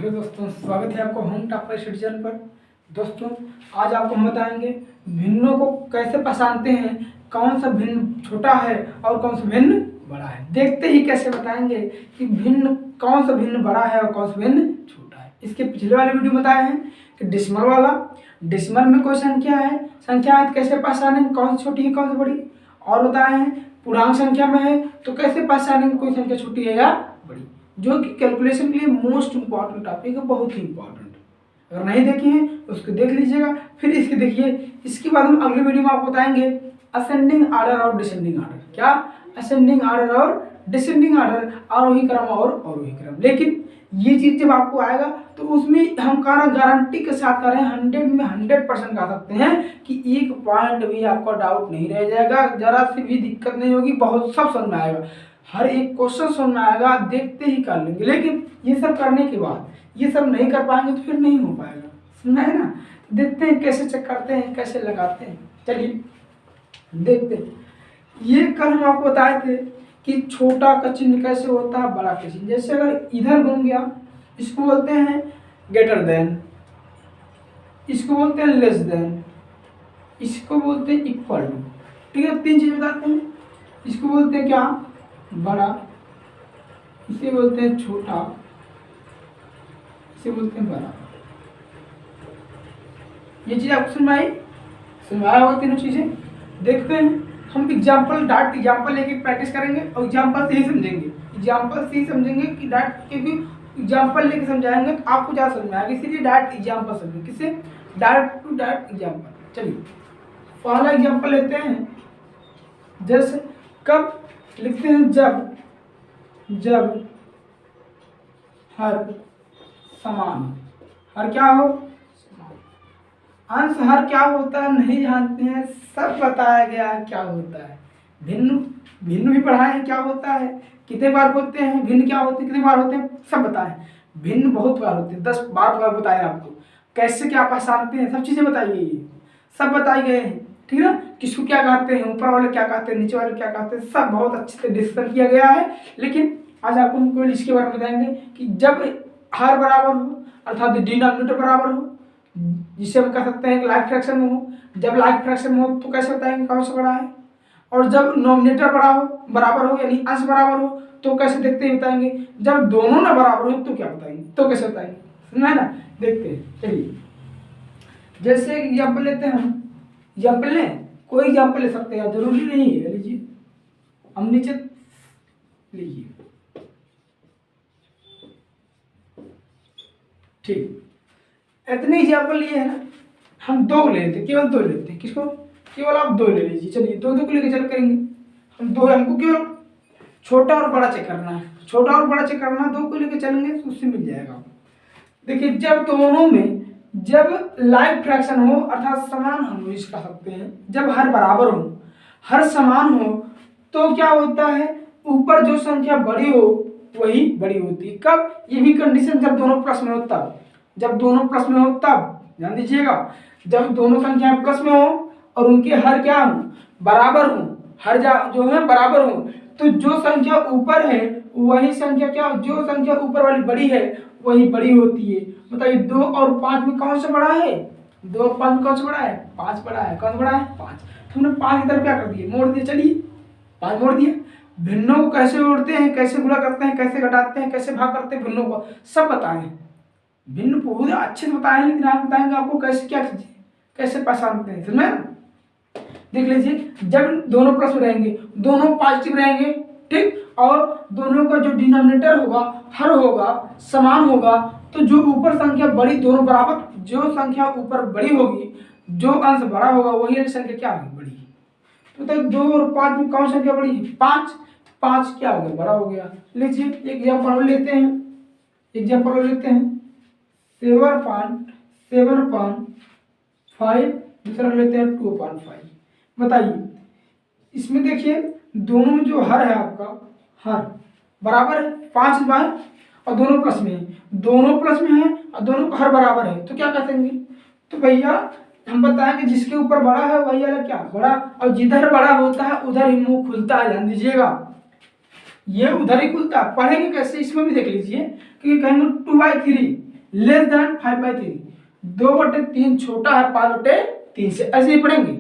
Hello दोस्तों, स्वागत है आपको होम टॉपर सिटीजन पर। दोस्तों, आज आपको हम बताएंगे भिन्नों को कैसे पहचानते हैं, कौन सा भिन्न छोटा है और कौन सा भिन्न बड़ा है। देखते ही कैसे बताएंगे कि भिन्न कौन सा भिन्न बड़ा है और कौन सा भिन्न छोटा है। इसके पिछले वाले वीडियो में बताए हैं कि डिसिमल वाला, डिसिमल में कोई संख्या है, संख्या कैसे पहचानेंगे कौन सी छोटी है कौन सी बड़ी। और बताए हैं पूर्णांक संख्या में है तो कैसे पहचानेंगे कोई संख्या छोटी है या बड़ी, जो कि कैलकुलेशन के लिए मोस्ट इंपॉर्टेंट टॉपिक है, बहुत ही इंपॉर्टेंट। अगर नहीं देखे हैं तो उसको देख लीजिएगा, फिर इसके देखिए। इसके बाद हम अगले वीडियो में आपको बताएंगे असेंडिंग ऑर्डर और डिसेंडिंग ऑर्डर। क्या असेंडिंग ऑर्डर और डिसेंडिंग ऑर्डर, आरोही क्रम और अवरोही क्रम। लेकिन ये चीज जब आपको आएगा तो उसमें हम गारंटी के साथ कह रहे हैं 100 में 100% कह सकते हैं कि एक पॉइंट भी आपको डाउट नहीं रह जाएगा, जरा सी भी दिक्कत नहीं होगी, बहुत सब समझ में आएगा, हर एक क्वेश्चन समझ में आएगा, देखते ही कर लेंगे। लेकिन ये सब करने के बाद ये सब नहीं कर पाएंगे तो फिर नहीं हो पाएगा, सुनना है ना। देखते हैं कैसे चेक करते हैं, कैसे लगाते हैं। चलिए देखते हैं। ये कल हम आपको बताए थे कि छोटा का चिन्ह कैसे होता है, बड़ा का चिन्ह। जैसे अगर इधर घूम गया, इसको बोलते हैं ग्रेटर देन, इसको बोलते हैं लेस देन, इसको बोलते हैं इक्वल टू। ठीक है, तीन चीज बताते हैं। इसको बोलते हैं क्या, बड़ा, इसे बोलते हैं छोटा, इसे बोलते हैं बड़ा। ये चीज आपको समझ आया होगा तीनों चीजें। देखते हैं हम एग्जाम्पल डाट एग्जाम्पल लेके प्रैक्टिस करेंगे और एग्जाम्पल से ही समझेंगे, एग्जाम्पल से ही समझेंगे कि डाट, क्योंकि एग्जाम्पल लेके समझाएंगे तो आपको ज़्यादा समझ में आएगा, इसीलिए डाट एग्जाम्पल समझेंगे। किससे, डाट टू डाट एग्जाम्पल। चलिए पहला एग्जाम्पल लेते हैं। जैसे कब लिखते हैं, जब हर समान, हर क्या हो, अंश हर क्या होता है नहीं जानते हैं, सब बताया गया क्या होता है। भिन्न भी पढ़ाए हैं क्या होता है, कितने बार होते हैं, भिन्न क्या होते हैं, कितने बार होते हैं, सब बताए। भिन्न बहुत बार होते हैं, 10-12 बार बताए आपको। कैसे क्या पहचानते हैं, सब चीज़ें बताई गई है, सब बताई गए हैं। ठीक है ना, किसको क्या कहते हैं, ऊपर वाले क्या कहते हैं, नीचे वाले क्या कहते हैं, सब बहुत अच्छे से डिस्कस किया गया है। लेकिन आज आपको हम केवल इसके बारे में बताएंगे कि जब हर बराबर हो, अर्थात डिनोमिनेटर बराबर हो, जिसे हम कह सकते हैं कि लाइक फ्रैक्शन में हो। जब लाइक फ्रैक्शन में हो तो कैसे बताएंगे कौन सा बड़ा है। और जब नोमिनेटर बड़ा हो, बराबर हो, यानी अंश बराबर हो, तो कैसे देखते ही बताएंगे। जब दोनों ना बराबर हो तो क्या बताएंगे, तो कैसे बताएंगे, सुनना है ना। देखते हैं, चलिए। जैसे एग्जाम्पल लेते हैं हम, एग्जाम्पल लें, कोई एग्जाम्पल ले सकते हैं, जरूरी नहीं है। लीजिए, हम नीचे लीजिए, ठीक। इतने एग्जाम्पल लिए है ना, हम दो ले लेते, केवल दो लेते हैं। किसको, केवल आप दो ले लीजिए। चलिए दो को लेकर चल करेंगे हम। दो, हमको केवल छोटा और बड़ा चेक करना है, छोटा और बड़ा चेक करना है, दो को लेकर चलेंगे तो उससे मिल जाएगा। देखिए, जब दोनों में जब लाइक फ्रैक्शन हो, अर्थात समान हम यूज कर सकते हैं, जब हर बराबर हो, हर समान हो, तो क्या होता है, ऊपर जो संख्या बड़ी हो वही बड़ी होती है। कब, ये भी कंडीशन जब दोनों प्लस में हो तब, जब दोनों प्लस में हो तब, ध्यान दीजिएगा। जब दोनों संख्या प्लस में हो और उनके हर क्या हो, बराबर हो, हर जो है बराबर हो, तो जो संख्या ऊपर है वही संख्या क्या, जो संख्या ऊपर वाली बड़ी है वही बड़ी होती है। बताइए 2 और 5 में कौन सा बड़ा है, 2 और 5 में कौन सा बड़ा है, 5 बड़ा है। कौन बड़ा है, 5। तो हमने 5 इधर क्या कर दिए, मोड़ दिए। चलिए 5 मोड़ दिए। भिन्नों को कैसे जोड़ते हैं, कैसे गुणा करते हैं, कैसे घटाते हैं, कैसे भाग करते हैं, भिन्नों को सब बताएं। भिन्न बहुत अच्छे से बताएं, लेकिन आप बताएंगे आपको कैसे क्या चीजें कैसे पहचानते हैं, समझे ना। देख लीजिए, जब दोनों प्लस में रहेंगे, दोनों पॉजिटिव रहेंगे, ठीक, और दोनों का जो डिनोमिनेटर होगा, हर होगा, समान होगा, तो जो ऊपर संख्या बड़ी, दोनों बराबर, जो संख्या ऊपर बड़ी होगी, जो अंश बड़ा होगा वही संख्या क्या होगी, बड़ी। तो 2 और 5 में कौन संख्या बड़ी है, 5। 5 क्या हो गया, बड़ा हो गया। लीजिए एग्जाम्पल लेते हैं, एग्जाम्पल लेते हैं 7.5, दूसरा लेते हैं 2.5। बताइए, इसमें देखिए दोनों में जो हर है आपका, हर बराबर है 5 बार, और दोनों प्लस में है, दोनों प्लस में है और दोनों का हर बराबर है, तो क्या कहेंगे, तो भैया हम बताएंगे जिसके ऊपर बड़ा है वही वाला क्या बड़ा, और जिधर बड़ा होता है उधर ही मुंह खुलता है, ध्यान दीजिएगा। ये उधर ही खुलता है। पढ़ेंगे कैसे, इसमें भी देख लीजिए कि कहेंगे 2/3, लेस देन 5/3, 2/3 छोटा है 5/3 से, ऐसे ही पढ़ेंगे।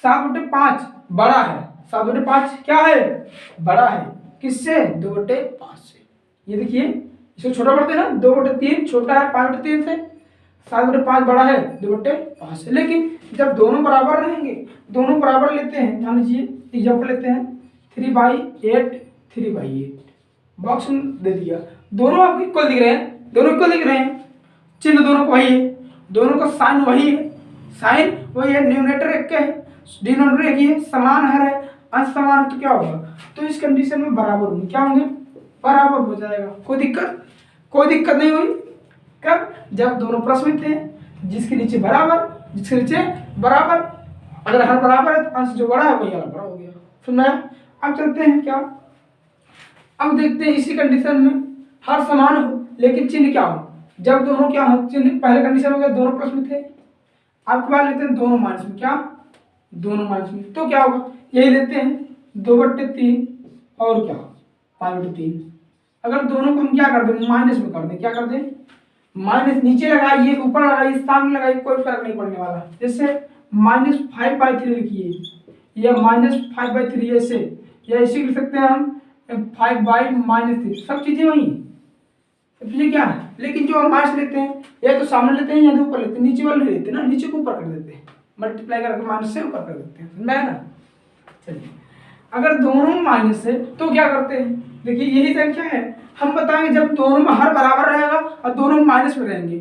7/5 बड़ा है, 7/5 क्या है, बड़ा है, किससे, 2/5 से। ये देखिए इसको छोटा पढ़ते हैं ना, 2/3 छोटा है 5/3 से, 7/5 बड़ा है 2/5 से। लेकिन जब दोनों बराबर रहेंगे, दोनों बराबर लेते हैं, मान लीजिए एग्जाम्पल लेते हैं 3/8, 3/8 बॉक्स में दे दिया, दोनों आपको इक्वल दिख रहे हैं, दोनों इक्वल दिख रहे हैं, चिन्ह दोनों को वही है, दोनों का साइन वही है, साइन वही है, न्यूमरेटर एक है, डिनोमिनेटर एक ही है, समान है, अंश समान है, तो क्या होगा, तो इस कंडीशन में बराबर होंगे, क्या होंगे, बराबर हो जाएगा, कोई दिक्कत नहीं हुई। कब, जब दोनों प्लस में थे, जिसके नीचे बराबर, जिसके नीचे बराबर, अगर हर बराबर है तो अंश जो बड़ा है वही वाला बड़ा हो गया। सुन रहे हैं? अब चलते हैं क्या, अब देखते हैं इसी कंडीशन में हर समान हो लेकिन चिन्ह क्या हो, जब दोनों क्या हो, चिन्ह पहले कंडीशन हो गया दोनों प्लस में थे, आपके बाद लेते हैं दोनों माइनस में, क्या, दोनों माइनस में, तो क्या होगा, यही लेते हैं 2/3 और क्या 5/3। अगर दोनों को हम क्या कर दें, माइनस में कर दें, क्या कर दें, माइनस, नीचे लगाइए ऊपर लगाइए सामने लगाइए, कोई फर्क नहीं पड़ने वाला। जैसे -5/3 लिखिए या -5/3 ऐसे, या इसी लिख सकते हैं हम 5/-3, सब चीजें वही तो क्या है, लेकिन जो हम माइनस लेते हैं या तो सामने लेते हैं या तो ऊपर लेते हैं, नीचे वाले नहीं लेते ना, नीचे को ऊपर कर देते हैं, मल्टीप्लाई करके माइनस से ऊपर कर देते हैं, समझ में आया ना। चलिए अगर दोनों माइनस है तो क्या करते हैं, देखिए यही संख्या है, हम बताएंगे जब दोनों में हर बराबर रहेगा और दोनों माइनस में रहेंगे,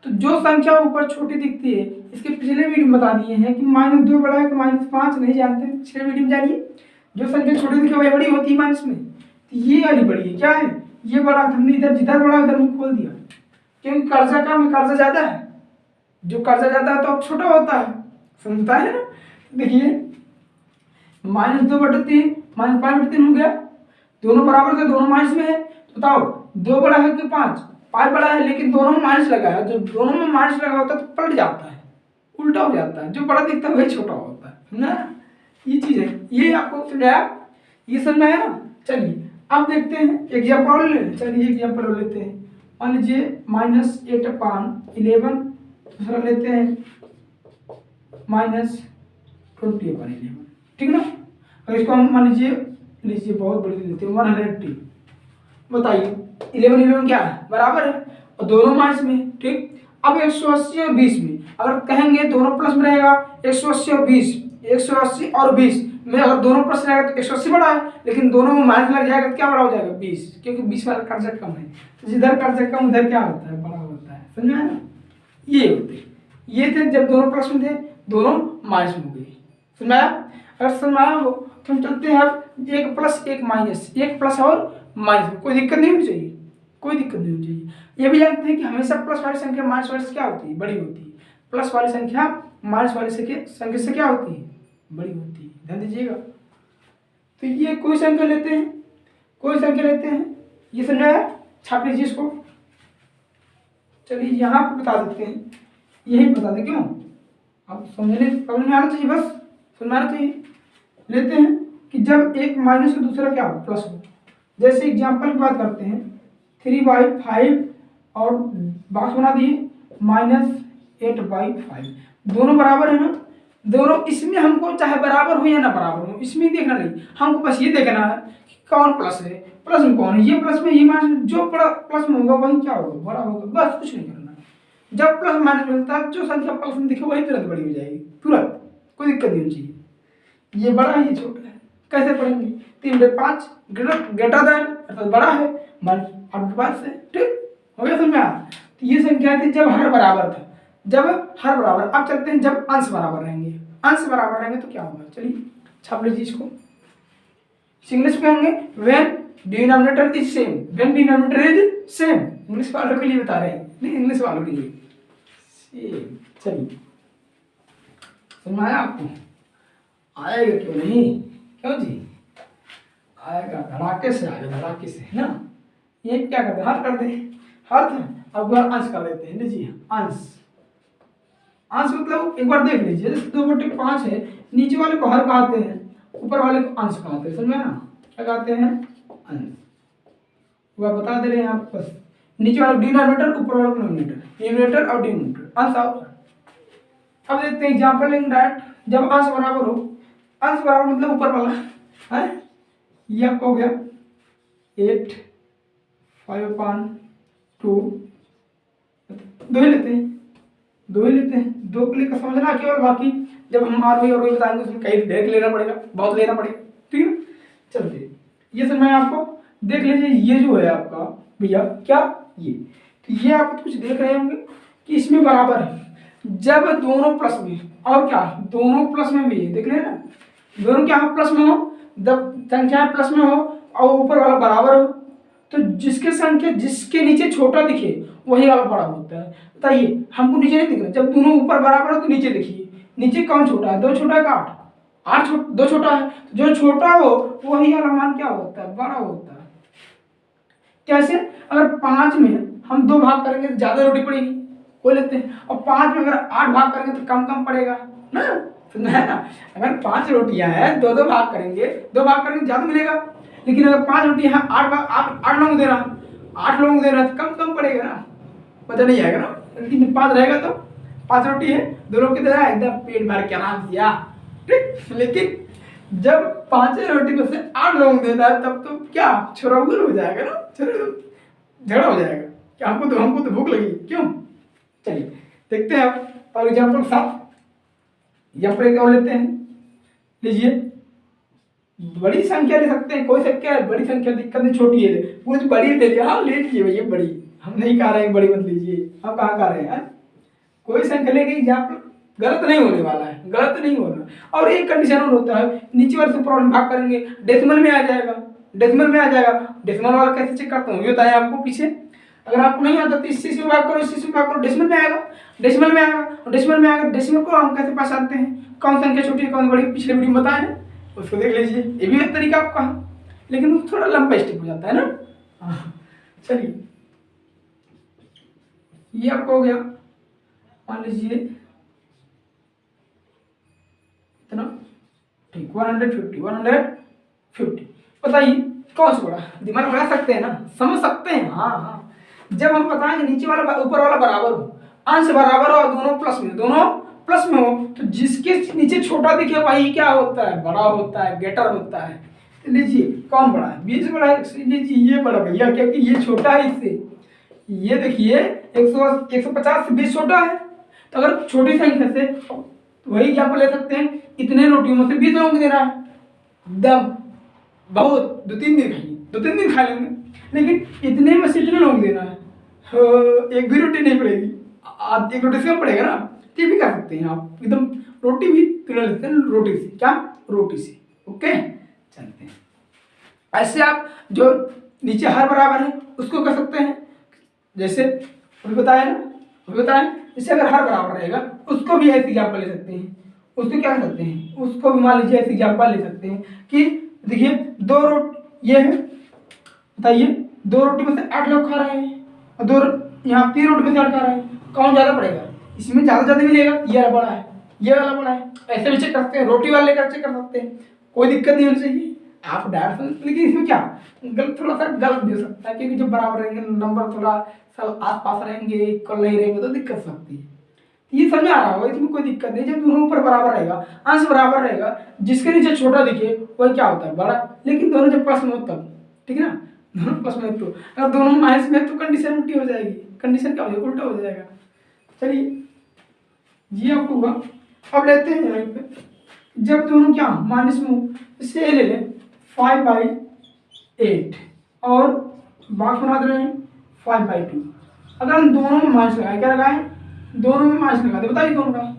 तो जो संख्या ऊपर छोटी दिखती है, इसके पिछले वीडियो में बता दिए हैं कि -2 बड़ा है कि -5 नहीं जानते, पिछले वीडियो में जानिए, जो संख्या छोटी दिखे वही बड़ी होती है माइनस में, तो ये वाली बड़ी है, क्या है, ये बड़ा, हमने इधर जिधर बड़ा उधर में खोल दिया, क्योंकि कर्जा कम है, कर्जा ज्यादा है, जो कर्जा ज्यादा है तो अब छोटा होता है, समझता है ना। देखिए -2/3 -5/3 हो गया, दोनों बराबर थे, दोनों माइनस में है, तो बताओ 2 बड़ा है कि 5 बड़ा है, लेकिन दोनों में माइनस लगा है, जो दोनों में माइनस लगा होता है तो पलट जाता है, उल्टा हो जाता है, जो बड़ा दिखता है वही छोटा होता है ना, ये चीज है, ये आपको समझाया, ये समझ आया ना। चलिए अब देखते हैं एग्जाम्पल ले, चलिए एग्जाम्पल लेते हैं, मान लीजिए -8/11, दूसरा लेते हैं -20/11, ठीक ना। और इसको हम मान लीजिए बहुत बड़ी लेते हैं 180, बताइए 11 क्या है, बराबर है और दोनों माइनस में, ठीक। अब 180 और 20 में अगर कहेंगे दोनों प्लस में रहेगा, 180 और 20, 180 और 20 में अगर दोनों प्लस रहेगा तो 180 बड़ा है, लेकिन दोनों में माइनस लग जाएगा तो क्या बड़ा हो जाएगा, 20, क्योंकि 20 वाला कर्जा कम है, तो जिधर कर्जा कम उधर क्या होता है, बड़ा होता है, समझ में आया ना। ये होते, ये थे जब दोनों प्लस में थे, दोनों माइनस में हो गए, समझ में आया। अगर समझ में आया हो तो हम चलते हैं अब 1 प्लस 1 माइनस, 1 प्लस और माइनस, कोई दिक्कत नहीं होनी चाहिए, कोई दिक्कत नहीं होनी चाहिए। ये भी जानते हैं कि हमेशा प्लस वाली संख्या माइनस वाली से क्या होती है, बड़ी होती है, प्लस वाली संख्या माइनस वाली संख्या से क्या होती है, बड़ी होती है, ध्यान दीजिएगा। तो ये कोई संख्या लेते हैं, कोई संख्या लेते हैं, ये समझाया, छाप लीजिए इसको। चलिए यहाँ पे बता देते हैं, यही बता दें, क्यों अब समझ में आना चाहिए, बस समझ आना चाहिए। लेते हैं कि जब एक माइनस और दूसरा क्या हो, प्लस हो, जैसे एग्जाम्पल की बात करते हैं 3/5 और बॉक्स बना दिए -8/5, दोनों बराबर है ना, दोनों, इसमें हमको चाहे बराबर हो या ना बराबर हो, इसमें देखना नहीं, हमको बस ये देखना है कि कौन प्लस है, प्लस में कौन है, ये प्लस में ये माइनस, जो बड़ा प्लस में होगा वही क्या होगा, बड़ा होगा, बस कुछ नहीं करना। जब प्लस माइनस मिलता है जो संख्या प्लस में दिखे वही तुरंत बड़ी हो जाएगी, तुरंत, कोई दिक्कत नहीं होनी चाहिए। ये बड़ा है ये छोटा है, कैसे पढ़ेंगे, 3/5 ग्रेटर देन अर्थात बड़ा है, -8/5 से, ठीक हो गया, समझ में आया। तो ये संख्या थी जब हर बराबर था, जब हर बराबर। अब चलते हैं जब अंश बराबर रहेंगे, अंश बराबर रहेंगे तो क्या होगा, चलिए छाप लीजिए इसको, इंग्लिश में होंगे when denominator is same, when denominator is same, English वालों के लिए बता रहे हैं, नहीं इंग्लिश वालों के लिए सेम। चलिए समझ में आया आपको, आएगा क्यों नहीं, क्यों जी आएगा, धड़ाके से आएगा, धड़ाके से, है ना। ये क्या करते हैं, हर कर दे, हर था, अब अंश कर लेते हैं, लीजिए अंश, अंश मतलब एक बार देख लीजिए, 2/5 है, नीचे वाले को हर कहते हैं, ऊपर वाले को अंश कहते हैं, समझ में ना, क्या कहते हैं, अंश, वह बता दे रहे हैं आप, बस नीचे वाला डिनोमिनेटर, ऊपर वाला न्यूमरेटर, न्यूमरेटर और डिनोमिनेटर, अंश और। अब देखते हैं एग्जाम्पल लेंगे डायरेक्ट। जब अंश बराबर हो, अंश बराबर मतलब ऊपर वाला है, ये आपका हो गया 8 5/2, दो ही लेते हैं, दो ही लेते हैं, दो को लेकर समझना केवल, बाकी जब हम आर और बताएंगे उसमें कई ढेर लेना पड़ेगा, बहुत लेना पड़ेगा, ठीक है। चलते ये समझ में आपको, देख लीजिए ये जो है आपका भैया क्या, ये तो ये आप कुछ देख रहे होंगे कि इसमें बराबर है जब दोनों प्लस में, और क्या दोनों प्लस में भी है, देख रहे हैं ना, दोनों क्या प्लस में हो, जब संख्या प्लस में हो और ऊपर वाला बराबर हो, तो जिसके संख्या जिसके नीचे छोटा दिखे वही वाला बड़ा होता है। बताइए हमको नीचे नहीं दिख रहा, जब दोनों ऊपर बराबर हो तो नीचे देखिए, नीचे कौन छोटा है, 2 छोटा है का 8, 8 2 छोटा है, जो छोटा हो वही वाला मान क्या होता है, बड़ा होता है। कैसे, अगर 5 में हम 2 भाग करेंगे तो ज्यादा रोटी पड़ेगी, कोई लेते हैं, और 5 में अगर 8 भाग करेंगे तो कम कम पड़ेगा ना, समझा है ना। अगर 5 रोटियां हैं, 2 भाग करेंगे, 2 भाग करेंगे ज्यादा मिलेगा, लेकिन अगर 5 रोटियां हैं, 8 लोगों दे रहा, 8 लोगों दे रहा तो कम कम पड़ेगा ना, पता नहीं आएगा ना। लेकिन जब 5 रहेगा तो 5 रोटी है, 2 लोग के दे रहा है, एकदम पेट भर के आराम से, ठीक। लेकिन जब 5 रोटी में से 8 लोग दे रहा है तब तो क्या छोरागुल हो जाएगा ना, झगड़ा हो जाएगा कि हमको तो भूख लगी क्यों। चलिए देखते हैं अब और एग्जाम्पल 7, एग्जाम्पल एक और लेते हैं। लीजिए बड़ी संख्या ले सकते हैं, कोई संख्या बड़ी संख्या दिक्कत नहीं, छोटी है कुछ बड़ी ले लिया, हाँ ले लीजिए भैया बड़ी, हम नहीं कह रहे हैं बड़ी मत लीजिए, हम कहाँ कह रहे हैं, कोई संख्या लेके एग्जाम्पल गलत नहीं होने वाला है, गलत नहीं होना। और एक कंडीशन और होता है, नीचे वाले से प्रॉब्लम भाग करेंगे डेसिमल में आ जाएगा, डेसिमल में आ जाएगा, डेसिमल वाला कैसे चेक करता हूँ ये बताया आपको पीछे, अगर आपको नहीं आता तो इससे से भाग करो, इससे से भाग करो, डेसिमल में आएगा, डेसिमल में आएगा, और डेसिमल में आएगा, डेसिमल को हम कैसे पहचानते हैं, कौन संख्या छोटी है कौन बड़ी, पिछले वीडियो में बताए हैं, उसको देख लीजिए, ये भी एक तरीका आपका है, लेकिन वो थोड़ा लंबा स्टेप हो जाता है ना। हाँ चलिए ये आपको हो गया, मान लीजिए इतना, ठीक 150 बताइए कौन सा बड़ा, दिमाग लगा सकते हैं ना, समझ सकते हैं, हाँ हाँ। जब हम बताएंगे नीचे वाला ऊपर वाला बराबर हो, अंश बराबर हो और दोनों प्लस में हो, तो जिसके नीचे छोटा दिखे वही क्या होता है, बड़ा होता है, ग्रेटर होता है। लीजिए कौन बड़ा है, 20 बड़ा है, लीजिए ये बड़ा भैया क्योंकि ये छोटा है इससे, ये देखिए 150 से 20 छोटा है, तो अगर छोटी संख्या से वही एग्जाम्पल ले सकते हैं, इतने रोटियों में से 20 लोगों को दे रहा है, दम बहुत 2-3 दिन खाइए, 2-3 दिन खा लेंगे, लेकिन इतने में से इतने लोग देना है, एक भी रोटी नहीं पड़ेगी, एक रोटी से कम पड़ेगा ना, ये भी कर सकते हैं आप, एकदम रोटी भी तुला लेते हैं रोटी से, क्या रोटी से, ओके चलते हैं। ऐसे आप जो नीचे हर बराबर है उसको कर सकते हैं, जैसे अभी बताया ना, अभी बताएं, जैसे अगर हर बराबर रहेगा उसको भी ऐसे एग्जाम्पल ले सकते हैं, उसको क्या कर सकते हैं, उसको भी मान लीजिए ऐसे एग्जाम्पल ले सकते हैं कि देखिए 2 रोटी ये है, बताइए 2 रोटी में से 8 लोग खा रहे हैं, और 2 यहाँ 3 रोटी में से 8 खा रहे हैं, कौन ज़्यादा पड़ेगा, इसमें ज़्यादा मिलेगा, ये वाला बड़ा है, ये वाला बड़ा है, ऐसे भी चेक कर सकते हैं, रोटी वाले लेकर चेक कर सकते हैं, कोई दिक्कत नहीं होनी चाहिए आप डायरेक्ट। लेकिन इसमें क्या गलत, थोड़ा सा गलत भी हो सकता है, क्योंकि जब बराबर रहेंगे नंबर थोड़ा सब आसपास रहेंगे, इक्वल नहीं रहेंगे तो दिक्कत सकती है। ये समझ आ रहा होगा, इसमें कोई दिक्कत नहीं, जब दोनों ऊपर बराबर रहेगा, अंश बराबर रहेगा, जिसके नीचे छोटा दिखे वही क्या होता है, बड़ा। लेकिन दोनों जब प्लस में हो तब, ठीक है ना, दोनों प्लस में तो, अगर दोनों माइनस में तो कंडीशन उल्टी हो जाएगी, कंडीशन क्या हो जाएगा, उल्टा हो जाएगा। चलिए ये आपको हुआ। अब लेते हैं यहाँ पे, जब दोनों क्या माइनस में हो, इससे ले लें 5/8 और बाकी बना दे रहे हैं 5/2। अगर हम दोनों में माइनस लगाए, क्या लगाए, दोनों में माइनस लगा दे, बताइए दोनों का,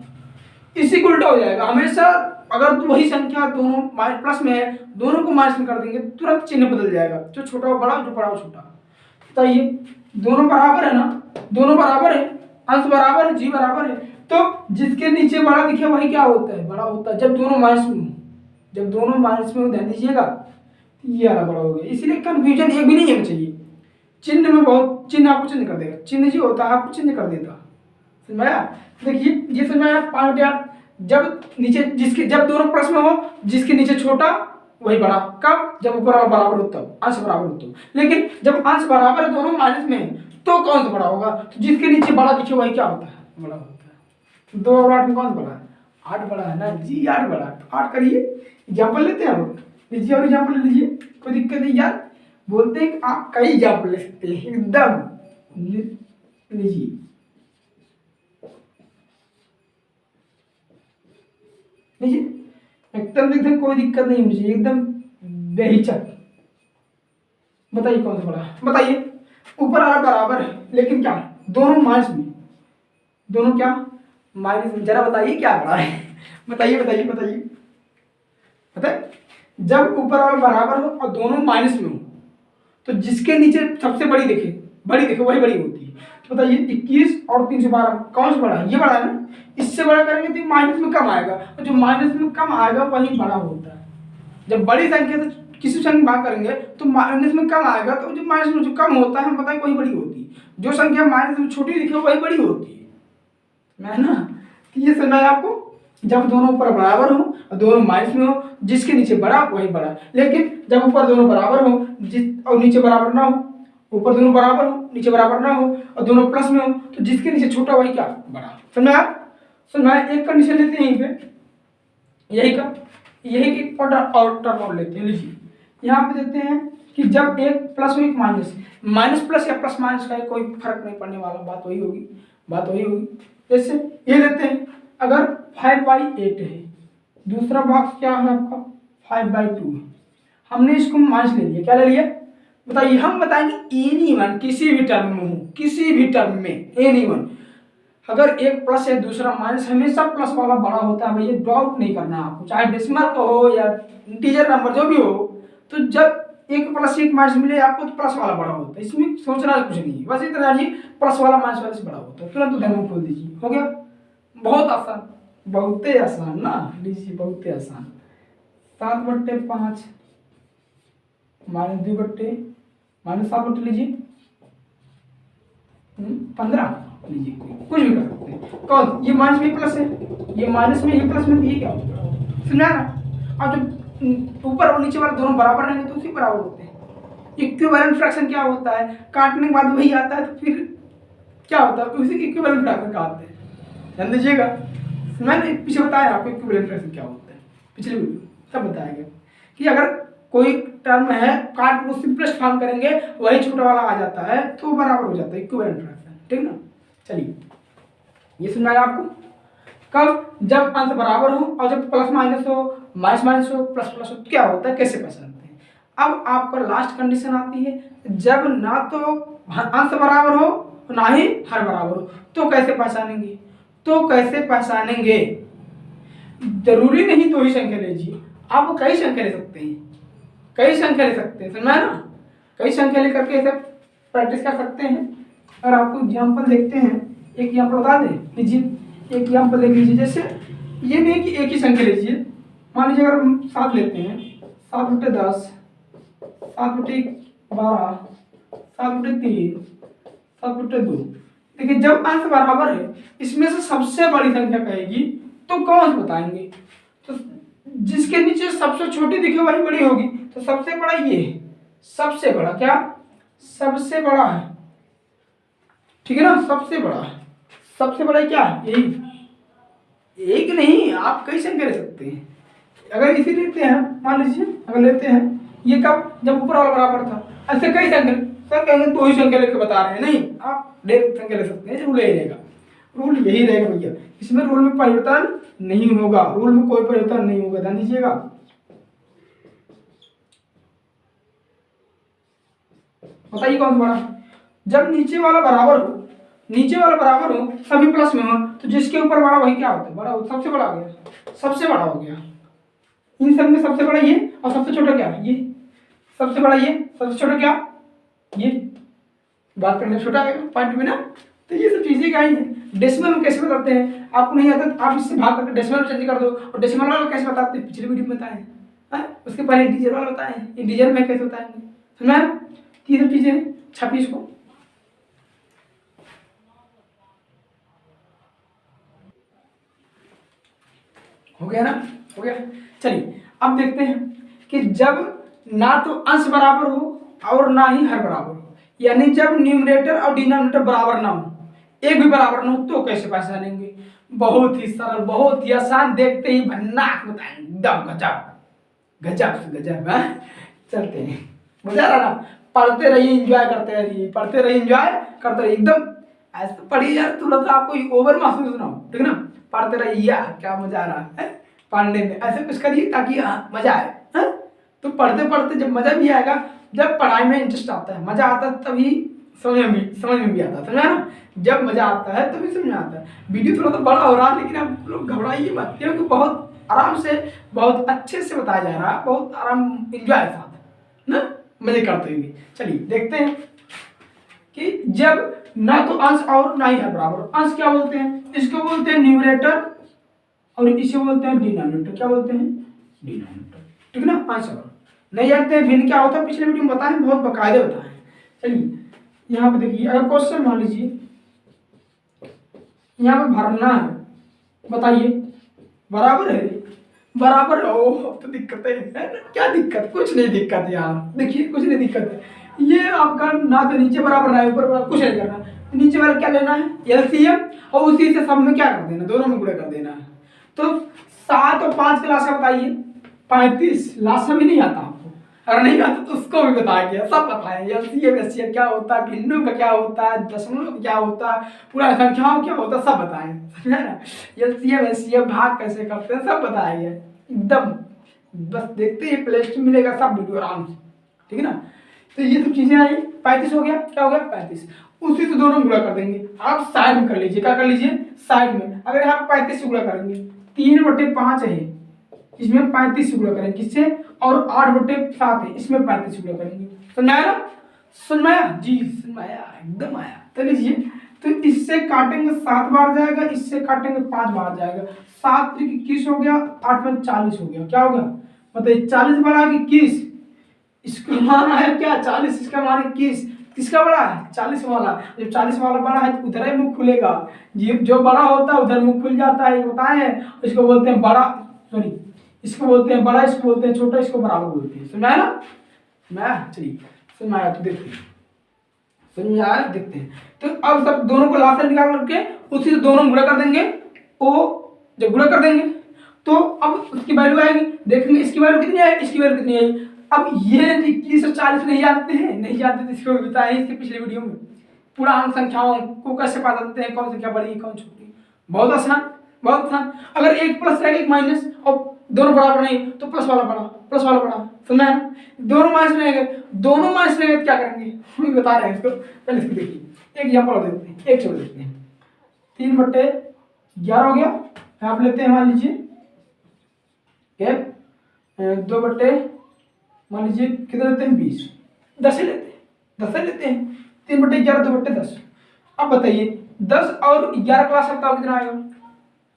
इसी को उल्टा हो जाएगा हमेशा। अगर वही संख्या दोनों प्लस में है, दोनों को माइनस में कर देंगे तुरंत चिन्ह बदल जाएगा, जो छोटा हो बड़ा, जो बड़ा हो छोटा। बताइए दोनों बराबर है ना, दोनों बराबर है, अंश बराबर है, जी बराबर है, तो जिसके नीचे बड़ा दिखे वही क्या होता है, बड़ा होता है, जब दोनों माइनस में हो, जब दोनों माइनस में हो, ध्यान दीजिएगा, ये वाला बड़ा हो गया। इसीलिए कंफ्यूजन एक भी नहीं होना चाहिए, चिन्ह में बहुत, चिन्ह आपको चिन्ह कर देगा, चिन्ह जी होता है आपको चिन्ह कर देता, समझाया। देखिए ये समझाया 5/8, जब नीचे जिसके, जब दोनों प्लस में हो, जिसके नीचे छोटा वही बड़ा, कब, जब ऊपर वाला बराबर हो तब, अंश बराबर हो तब। लेकिन जब अंश बराबर है, दोनों माइनस में है, तो कौन सा बड़ा होगा? तो जिसके नीचे बड़ा दिखे वही क्या होता है? बड़ा होता है। 2 और 8 में कौन बड़ा है? 8 बड़ा है ना जी, 8 बड़ा है। तो 8 करिए, एग्जाम्पल लेते हैं हम। लीजिए और एग्जाम्पल ले लीजिए, कोई दिक्कत नहीं यार। बोलते हैं कि आप कई एग्जाम्पल ले सकते हैं एकदम। लीजिए, लीजिए एकदम एकदम कोई दिक्कत नहीं मुझे, एकदम बेहिचक। बताइए कौन सा बड़ा है? बताइए। ऊपर वाला बराबर है लेकिन क्या दोनों माइनस में, दोनों क्या माइनस में। जरा बताइए क्या बड़ा है? बताइए बताइए बताइए। पता है जब ऊपर वाला बराबर हो और दोनों माइनस में हो तो जिसके नीचे सबसे बड़ी दिखे वही बड़ी होती है। तो बताइए 21 और 312 कौन सा बड़ा है? ये बड़ा है ना। इससे बड़ा करेंगे तो माइनस में कम आएगा, और जो माइनस में कम आएगा वही बड़ा होता है। जब बड़ी संख्या से किसी संख्या में भाग करेंगे तो माइनस में कम आएगा, तो जो माइनस में जो कम होता है हम बताएं वही बड़ी होती है। जो संख्या माइनस में छोटी दिखे वही बड़ी होती है। मैं ना ये सुना है आपको, जब दोनों ऊपर बराबर हो और दोनों माइनस में हो, जिसके नीचे बड़ा वही बड़ा। लेकिन जब ऊपर दोनों बराबर हो जिस और नीचे बराबर ना हो, ऊपर दोनों बराबर हो नीचे बराबर ना हो और दोनों प्लस में हो, तो जिसके नीचे छोटा वही क्या बड़ा। समझे आप? सुना एक कंडीशन लेते हैं यहीं पे, यही की और टर्म और लेते हैं। लीजिए यहाँ पे देते हैं कि जब एक प्लस में एक माइनस प्लस या प्लस माइनस का कोई फर्क नहीं पड़ने वाला, बात वही होगी। जैसे ये लेते हैं, अगर 5/8 है, दूसरा बॉक्स क्या है आपका 5/2 है, हमने इसको माइनस ले लिया। क्या ले लिया? बताइए। हम बताएंगे एनीवन, किसी भी टर्म में हो, किसी भी टर्म में एनीवन, अगर एक प्लस है दूसरा माइनस, हमेशा प्लस वाला बड़ा होता है भैया। डाउट नहीं करना आपको, चाहे डेसिमल का हो या इंटीजर नंबर जो भी हो। तो जब एक प्लस एक माइनस मिले आपको तो प्लस वाला बड़ा होता है, इसमें सोचना कुछ नहीं है। बस इतना जानिए प्लस वाला माइनस वाले से बड़ा होता है। तुरंत उधर में खोल दीजिए, हो गया। बहुत आसान, बहुत ही आसान ना। लीजिए बहुत ही आसान। 7/5 -2/-7 लीजिए 15 लीजिए, कुछ भी कर सकते हैं। कौन? ये माइनस में प्लस है, ये माइनस में ये प्लस में, ये क्या होगा? समझा ना? अब जब ऊपर और नीचे वाले दोनों बराबर रहेंगे तो उसी बराबर होते हैं। इक्विवेलेंट फ्रैक्शन क्या होता है? काटने के बाद वही आता है, तो फिर क्या होता है? उसी इक्विवेलेंट फ्रैक्शन कहते हैं। ध्यान दीजिएगा, मैंने पीछे बताया आपको इक्विवेलेंट फ्रैक्शन क्या होता है, पिछले वीडियो सब बताया गया कि अगर कोई टर्म है काट को सिंपलेस्ट फॉर्म करेंगे वही छोटा वाला आ जाता है तो बराबर हो जाता है, इक्विवेलेंट फ्रैक्शन। ठीक ना? चलिए ये सुनाया आपको। कब? जब अंश बराबर हो और जब प्लस माइनस हो, माइनस हो, प्लस प्लस हो, तो क्या होता है, कैसे पहचानते हैं? अब आपका लास्ट कंडीशन आती है, जब ना तो अंश बराबर हो ना ही हर बराबर हो, तो कैसे पहचानेंगे? जरूरी नहीं दो ही संख्या लीजिए, आप कई संख्या ले सकते हैं। समझा ना? कई संख्या लेकर के सब प्रैक्टिस कर सकते हैं। और आपको एग्जाम्पल देखते हैं, एक एग्जाम्पल बता दें। लीजिए एक एग्जाम्पल देख लीजिए। जैसे ये नहीं कि एक ही संख्या लीजिए, मान लीजिए अगर हम 7 लेते हैं, 7/10, 7/12, 7/3, 7/2। देखिए जब अंश बराबर है इसमें से सबसे बड़ी संख्या कहेगी तो कौन सा बताएंगे? तो जिसके नीचे सबसे छोटी दिखे वही बड़ी होगी, तो सबसे बड़ा ये है। सबसे बड़ा क्या? सबसे बड़ा है, ठीक है ना? सबसे बड़ा क्या है? यही। एक नहीं, आप कई संख्या ले सकते हैं। अगर इसी लेते हैं, मान लीजिए अगर लेते हैं ये, कब? जब ऊपर वाला बराबर था। ऐसे कई संख्या, सर कहेंगे दो ही संख्या लेके बता रहे हैं, नहीं, आप डायरेक्ट संख्या ले सकते हैं। रूल यही रहेगा, भैया। इसमें रूल में परिवर्तन नहीं होगा, रूल में कोई परिवर्तन नहीं होगा, ध्यान दीजिएगा। बताइए कौन बड़ा? जब नीचे वाला बराबर हो, सभी प्लस में हो, तो जिसके ऊपर बड़ा वही क्या होता है? बड़ा हो, सबसे बड़ा हो गया। इन सब में सबसे बड़ा ये और सबसे छोटा क्या? ये। सबसे बड़ा ये, सबसे छोटा क्या? ये। बात करने छोटा है पॉइंट में ना। तो ये सब चीजें क्या ही है। डेसिमल में कैसे बताते हैं? आपको नहीं आता तो आप इससे भाग करके डेसिमल में चेंज कर दो। और डेसिमल वाला कैसे बताते हैं? पिछले वीडियो में बताए। उसके पहले इंटीजर वाला बताए, इंटीजर में कैसे बताएंगे? समझा? ये सब चीजें छापिए इसको। हो गया ना? हो गया। चलिए अब देखते हैं कि जब ना तो अंश बराबर हो और ना ही हर बराबर हो, यानी जब न्यूमरेटर और डिनोमिनेटर बराबर ना हो, एक भी बराबर ना हो, तो कैसे पैसा लेंगे। बहुत ही सरल, बहुत ही आसान, देखते ही भन्नाट बताएंगे, एकदम गजब गजब से गजब है। चलते हैं, मजा आ रहा ना, पढ़ते रहिए एंजॉय करते रहिए, पढ़ते रहिए एंजॉय करते रहिए, एकदम ऐसे पढ़िए यार, थोड़ा सा आपको ओवर महसूस ना हो, ठीक है ना। पढ़ते रहिए यार, क्या मजा आ रहा है पढ़ने में, ऐसे कुछ करिए ताकि मजा आए। हाँ? तो पढ़ते पढ़ते जब मजा भी आएगा, जब पढ़ाई में इंटरेस्ट आता है, मजा आता है, तभी समझ में भी आता है, समझा ना। जब मजा आता है तभी समझ में आता है। वीडियो थोड़ा सा बड़ा हो रहा है, लेकिन आप लोग घबराइए मत, क्योंकि बहुत आराम से, बहुत अच्छे से बताया जा रहा है, बहुत आराम इंजॉय साथ ना, मजे करते हुए। चलिए देखते हैं कि जब ना तो अंश और ना ही है बराबर, अंश क्या बोलते हैं, इसको बोलते हैं न्यूमरेटर और इसे बोलते हैं डिनोमिनेटर। क्या बोलते हैं, डिनोमिनेटर, ठीक है ना। अंश और नहीं जानते हैं भिन्न क्या होता है, पिछले वीडियो में बताएं, बहुत बकायदे बताएं। चलिए यहाँ पे देखिए, अगर क्वेश्चन मान लीजिए यहाँ पे भरना है, बताइए बराबर है, बराबर है, ओह तो दिक्कत है ना? क्या दिक्कत, कुछ नहीं दिक्कत यार, देखिए कुछ नहीं दिक्कत है। ये आपका ना तो नीचे बराबर ना ऊपर बराबर, कुछ नहीं करना, नीचे वाला क्या लेना है, एलसीएम, और उसी से सब में क्या कर देना, दोनों में गुणा कर देना है। तो 7 और 5 का लासा बताइए, 35, लासा भी नहीं आता आपको, अगर नहीं आता तो उसको भी बताया गया, सब बताएं, एलसीएम एचसीएफ क्या होता है, भिन्नों का क्या होता है, दशमलव का क्या होता है, पूरा संख्याओं क्या होता है, सब बताएं, समझा ना। एलसीएम एचसीएफ भाग कैसे करते हैं, सब बताया गया एकदम, बस देखते ही प्लेलिस्ट में मिलेगा सब वीडियो आराम से, ठीक है ना। तो ये सब चीजें आई, 35 हो गया, क्या हो गया 35, उसी से दोनों गुणा कर देंगे। आप साइड में कर लीजिए, क्या कर लीजिए, साइड में। अगर यहाँ 35 से गुणा करेंगे, 3/5 है, इसमें 35 से गुणा करेंगे, किससे, और 8/7 है, इसमें 35 से गुणा करेंगे। समझाया ना, समझाया जी, समझाया, एकदम आया। तो लीजिए, तो इससे काटेंगे 7 बार जाएगा, इससे काटेंगे 5 बार जाएगा, 7 × 21 हो गया, 8 में 40 हो गया, क्या हो गया बताइए, 40 बड़ा 21, इसका मान है क्या 40, इसका मान 21, किसका बड़ा है 40 वाला। जब 40 वाला बड़ा है तो उधर ही मुंह खुलेगा, जो बड़ा होता है उधर मुंह खुल जाता है, ये बताए हैं। इसको बोलते हैं बड़ा, सॉरी इसको बोलते हैं बड़ा, इसको बोलते हैं छोटा, इसको बराबर बोलते हैं। समझाया ना, मैं चलिए समझाया, तो देखते हैं, समझाया, देखते हैं। तो अब सब दोनों को लास्ट निकाल करके उसी से दोनों गुणा कर देंगे, वो जब गुणा कर देंगे तो अब उसकी वैल्यू आएगी, देखेंगे इसकी वैल्यू कितनी आई, इसकी वैल्यू कितनी आई। अब ये 2140 नहीं जानते हैं, नहीं जानते, इसको बताया इसके पिछले वीडियो में, पूरा अंक संख्याओं को कैसे पा सकते हैं, कौन संख्या बड़ी कौन छोटी, बहुत आसान, बहुत आसान। अगर एक प्लस रहेगा एक माइनस, और दोनों बराबर नहीं तो प्लस वाला बड़ा, प्लस वाला बड़ा, समझा ना। दोनों माइनस रहेंगे, दोनों माइनस रहेंगे तो क्या करेंगे, हम बता रहे हैं इसको, पहले इसको देखिए, एक एग्जाम्पल और देते हैं, एक छोड़ देते हैं। 3/11 हो गया, यहाँ पे लेते हैं, मान लीजिए 2 मान लीजिए कितना लेते हैं 20, 10 ही लेते हैं, 10 ही लेते हैं, 3/11 2/10। अब बताइए 10 और 11 क्लास सकता हो कितना आएगा,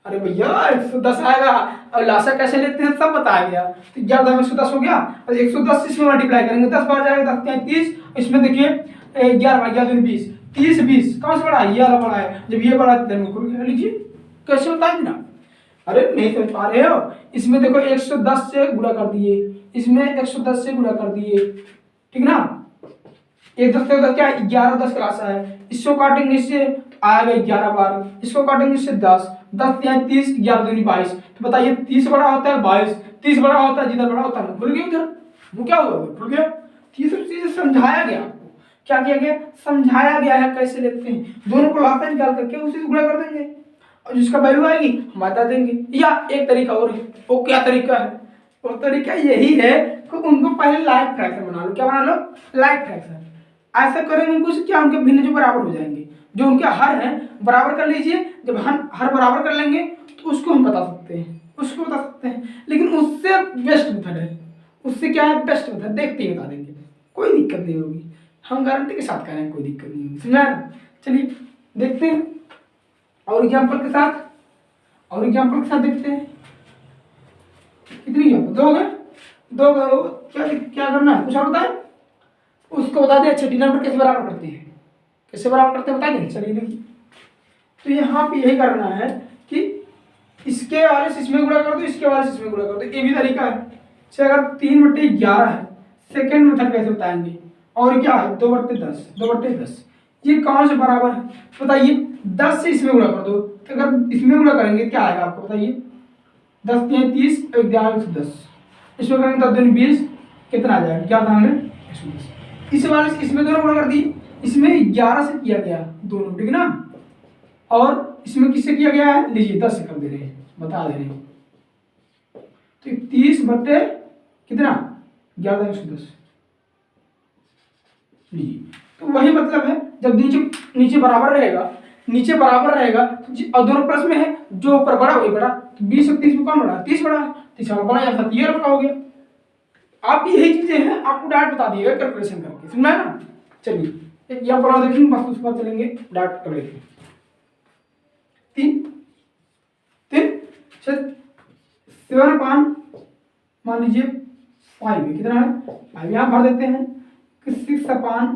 अरे भैया 110 आएगा। और लासा कैसे लेते हैं सब बताया गया, तो 11 में 110 हो गया, और 110 इसमें मल्टीप्लाई करेंगे, 10 बार जाएगा, 10 × 30, इसमें देखिए 11 बार 11 20, 30 20 कौन सा बड़ा है, ये वाला बड़ा है, जब ये बड़ा है तो खुल गया। लीजिए कैसे बताएंगे ना, अरे नहीं समझ पा रहे हो, इसमें देखो 110 से गुणा कर दिए, इसमें 110 से गुणा कर दिए, ठीक ना। 1 10 से क्या 11 10 क्लास है, इसको काटेंगे इससे आएगा 11 बार, इसको काटेंगे इससे 10 10 या 30, 11 दूनी 22। तो बताइए 30 बड़ा होता है 22, 30 बड़ा होता है, जिधर बड़ा होता है भूल गए उधर, वो क्या हुआ भूल गया। तीसरी चीज समझाया गया आपको, क्या किया गया, समझाया गया है कैसे लेते हैं, दोनों को लाता निकाल करके उसी से गुणा कर देंगे, और जिसका वैल्यू आएगी हम बता देंगे। या एक तरीका और है, वो क्या तरीका है, वो तरीका यही है कि उनको पहले लाइक फ्रैक्शन बना लो, क्या बना लो, लाइक फ्रैक्शन। ऐसा करेंगे कुछ क्या, उनके भिन्न जो बराबर हो जाएंगे, जो उनके हर हैं बराबर कर लीजिए, जब हम हर बराबर कर लेंगे तो उसको हम बता सकते हैं, उसको बता सकते हैं। लेकिन उससे बेस्ट मेथड है, उससे क्या है बेस्ट मेथड, देखते ही बता देंगे, कोई दिक्कत नहीं होगी, हम गारंटी के साथ कह रहे हैं, कोई दिक्कत नहीं होगी, समझा ना। चलिए देखते हैं और एग्जाम्पल के साथ, और एग्जाम्पल के साथ देखते हैं कितनी एग्जाम्पल, 2 हो गए, 2 क्या क्या करना है, कुछ और बताए उसको बता दें। अच्छा डिनोमिनेटर कैसे बराबर करते हैं, कैसे बराबर करते हैं बता दें। चलिए देखिए, तो यहाँ पे यही करना है कि इसके वाले से इसमें गुणा कर दो, इसके वाले से इसमें गुणा कर दो, ये भी तरीका है। अच्छा अगर 3/11 है, सेकेंड मेथड कैसे बताएंगे, और क्या है 2/10, 2/10। ये कौन से बराबर है बताइए? 10 से इसमें गुणा कर दो, तो अगर इसमें गुणा करेंगे क्या आएगा आपको बताइए? 10 3 30 11 इसमें करेंगे 10 दूनी 20, कितना आ जाएगा? क्या था हमें? 110। इस वाले से इसमें दोनों गुणा कर दिए, इसमें 11 से किया गया दोनों, ठीक ना, और इसमें किससे किया गया है? लीजिए 10 से कर दे रहे हैं, बता दे रहे हैं। तो 30 बट्टे कितना? 11/110। लीजिए, तो वही मतलब है, जब नीचे नीचे बराबर रहेगा, नीचे बराबर रहेगा और दोनों प्लस में है, जो ऊपर बड़ा वही बड़ा। तो 20 और 30 में कौन बड़ा? 30 बड़ा, 30 वाला बड़ा, या 30 बड़ा हो गया। आप यही चीजें हैं, आपको डायरेक्ट बता दिएगा कैलकुलेशन करके, समझा ना? चलिए यहाँ पर देखेंगे, बस उसके बाद चलेंगे डायरेक्ट कर लेंगे। 3 3 7 5 मान लीजिए 5 कितना है? 5 यहाँ भर देते हैं कि 6/4।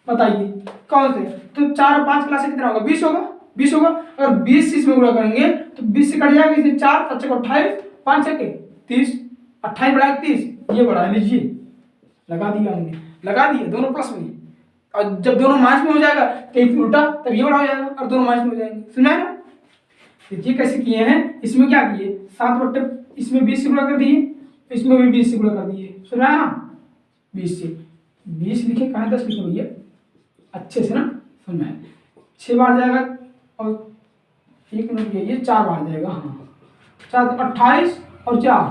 बताइए कौन से? तो 4 और 5 क्लास से कितना होगा? 20 होगा, 20 होगा। अगर 20 से इसमें गुणा करेंगे तो 20 से कट जाएगा, इसमें 4 5 को 28, 5 6 30, 28 बड़ा 30, ये बड़ा। लीजिए लगा दिया हमने, लगा दिया दोनों प्लस में, और जब दोनों माइनस में हो जाएगा तो उल्टा, तब ये बड़ा हो जाएगा और दोनों माइनस में हो जाएंगे, समझा ना? देखिए कैसे किए हैं। इसमें क्या किए? 7 इसमें 20 से गुणा कर दिए, इसमें भी 20 से गुणा कर दिए, सुना है ना? 20 से 20 लिखे, कहाँ 10 लिखे भैया? अच्छे से ना सुनना है। 6 बार जाएगा और 1 मिनट, ये 4 बार जाएगा। हाँ 4 28 और 4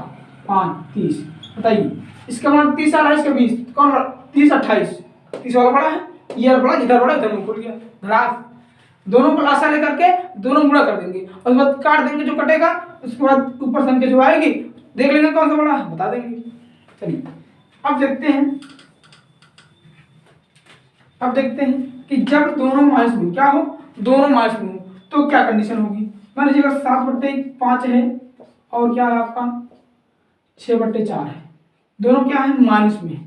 5 30। बताइए इसका मान 30 आ रहा है, इसका 20, कौन बड़ा? 30 28, 30 वाला बड़ा है, ये बड़ा, इधर बड़ा, इधर मुंह खुल गया। धरास दोनों को लासा लेकर के दोनों गुणा कर देंगे, और उसके बाद काट देंगे जो कटेगा, उसके बाद ऊपर संख्या जो आएगी देख लेंगे कौन सा बड़ा है, बता देंगे। चलिए अब देखते हैं, अब देखते हैं कि जब दोनों माइनस में क्या हो, दोनों माइनस में हो तो क्या कंडीशन होगी। मान लीजिए अगर 7/5 है और क्या है आपका 6/4 है, दोनों क्या है? माइनस में।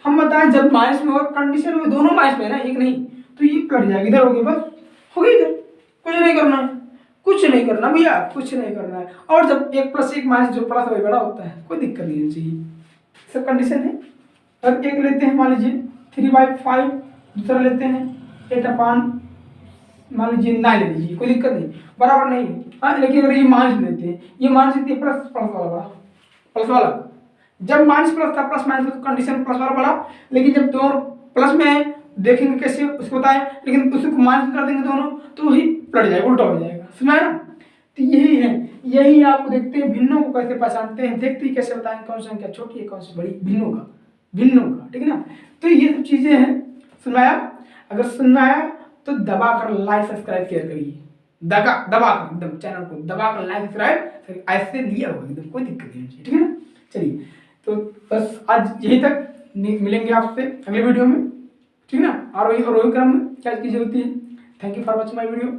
हम बताएं जब माइनस में हो कंडीशन में, दोनों माइनस में है ना, एक नहीं, तो ये कट जाएगा, इधर हो गया, बस हो गया इधर, कुछ नहीं करना है, कुछ नहीं करना भैया, कुछ नहीं करना है। और जब 1 + 1 माइनस जो प्लस वही बड़ा होता है, कोई दिक्कत नहीं होनी चाहिए, सब कंडीशन है। अब एक लेते हैं, मान लीजिए 3/5, दूसरा लेते हैं 8/, मान लीजिए 9 ले लीजिए, कोई दिक्कत नहीं, बराबर नहीं है। हाँ लेकिन अगर ये माइनस लेते हैं, ये माइनस लेते हैं, प्लस वाला बड़ा, प्लस वाला। जब माइनस प्लस था, प्लस माइनस तो कंडीशन प्लस वाला बड़ा, लेकिन जब दोनों प्लस में है देखेंगे कैसे उसको बताएं, लेकिन उसको माइनस कर देंगे दोनों तो वही पलट जाएगा, उल्टा हो जाएगा, समझ ना? तो यही है, यही आपको देखते हैं भिन्नों को कैसे पहचानते हैं, देखते ही कैसे बताएं कौन सी संख्या छोटी है कौन सी बड़ी, भिन्नों का, ठीक है ना? तो ये सब चीजें हैं, सुनाया? अगर सुनना आया तो दबा कर लाइक सब्सक्राइब शेयर करिए, दबा कर एकदम चैनल को दबा कर लाइक सब्सक्राइब ऐसे लिया होगा एकदम, कोई दिक्कत नहीं है, ठीक है ना? चलिए तो बस आज यहीं तक, मिलेंगे आपसे अगले वीडियो में, ठीक है ना? और वही क्रम में क्या चीज़ें होती है। Thank you for watching my video.